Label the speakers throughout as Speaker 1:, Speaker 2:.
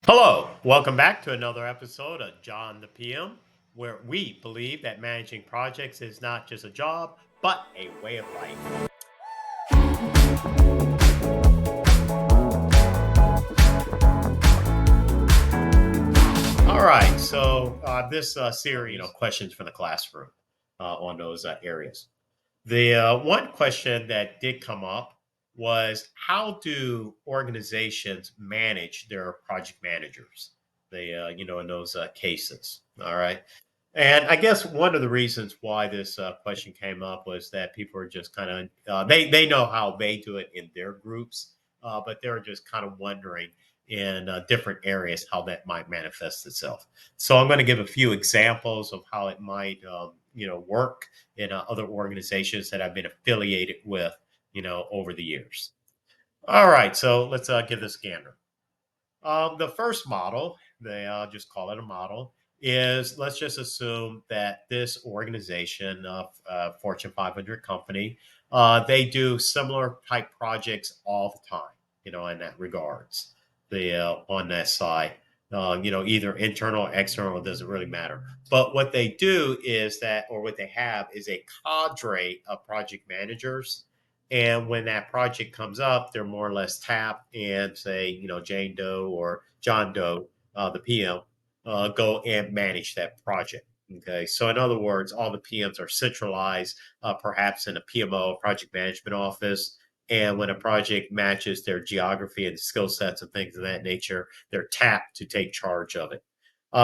Speaker 1: Hello, welcome back to another episode of John the PM, where we believe that managing projects is not just a job, but a way of life. All right, so this series, questions from the classroom on those areas. The one question that did come up was how do organizations manage their project managers? In those cases. All right. And I guess one of the reasons why this question came up was that people are just kind of they know how they do it in their groups, but they're just kind of wondering in different areas how that might manifest itself. So I'm going to give a few examples of how it might work in other organizations that I've been affiliated with, over the years. All right, so let's give this a gander. The first model, they just call it a model, is let's just assume that this organization, Fortune 500 company, they do similar type projects all the time, in that regards. The on that side, either internal or external, it doesn't really matter. But what they do is that, or what they have is a cadre of project managers, and when that project comes up, they're more or less tapped and say, Jane Doe or John Doe, the PM, go and manage that project. Okay. So, in other words, all the PMs are centralized, perhaps in a PMO, project management office. And when a project matches their geography and skill sets and things of that nature, they're tapped to take charge of it.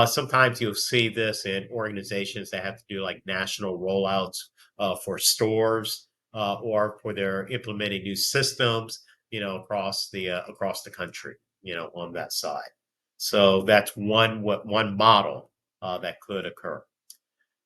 Speaker 1: Sometimes you'll see this in organizations that have to do like national rollouts for stores or for their implementing new systems, across the country, on that side. So that's one model that could occur.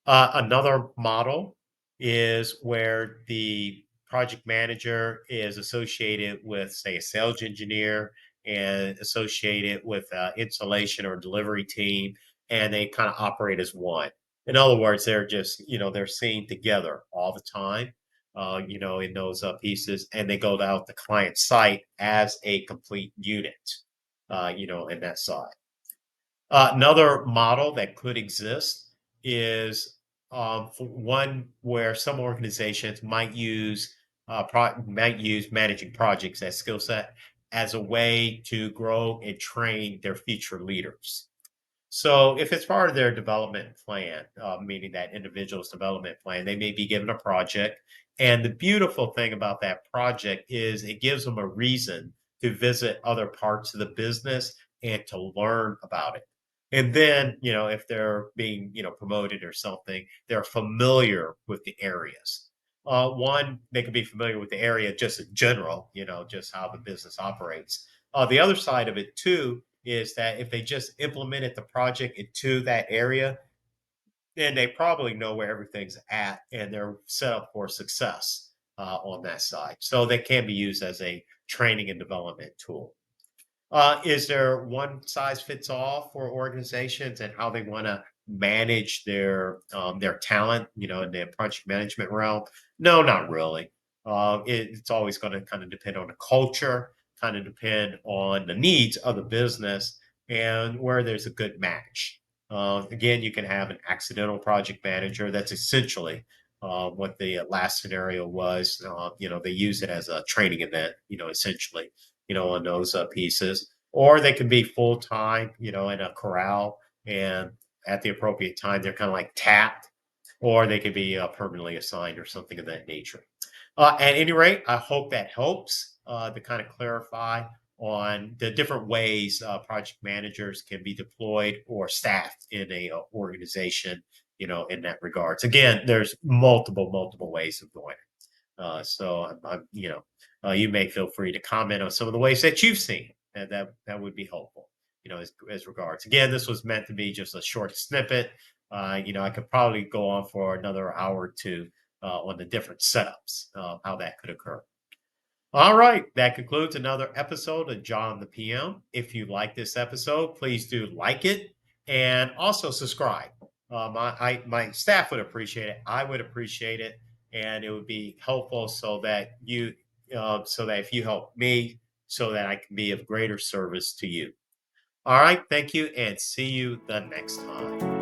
Speaker 1: Another model is where the project manager is associated with, say, a sales engineer and associated with installation or delivery team, and they kind of operate as one. In other words, they're just, they're seen together all the time, in those pieces, and they go out the client site as a complete unit, in that side. Another model that could exist is one where some organizations might use managing projects as skill set as a way to grow and train their future leaders. So if it's part of their development plan, meaning that individual's development plan, they may be given a project. And the beautiful thing about that project is it gives them a reason to visit other parts of the business and to learn about it. And then, if they're being, promoted or something, they're familiar with the areas. One, they could be familiar with the area just in general, just how the business operates. The other side of it too is that if they just implemented the project into that area, then they probably know where everything's at and they're set up for success on that side. So they can be used as a training and development tool. Is there one size fits all for organizations and how they want to manage their talent, in the project management realm? No, not really. It's always going to kind of depend on the culture, kind of depend on the needs of the business, and where there's a good match. Again, you can have an accidental project manager. That's essentially what the last scenario was. They use it as a training event. Essentially, on those pieces, or they can be full time, in a corral, and at the appropriate time, they're kind of like tapped, or they could be permanently assigned or something of that nature. At any rate, I hope that helps to kind of clarify on the different ways project managers can be deployed or staffed in a organization, in that regards. Again, there's multiple ways of doing it. You may feel free to comment on some of the ways that you've seen, and that would be helpful. As regards. Again, this was meant to be just a short snippet. I could probably go on for another hour or two on the different setups, how that could occur. All right, that concludes another episode of John the PM. If you like this episode, please do like it and also subscribe. My staff would appreciate it. I would appreciate it, and it would be helpful so that if you help me, so that I can be of greater service to you. All right. Thank you and see you the next time.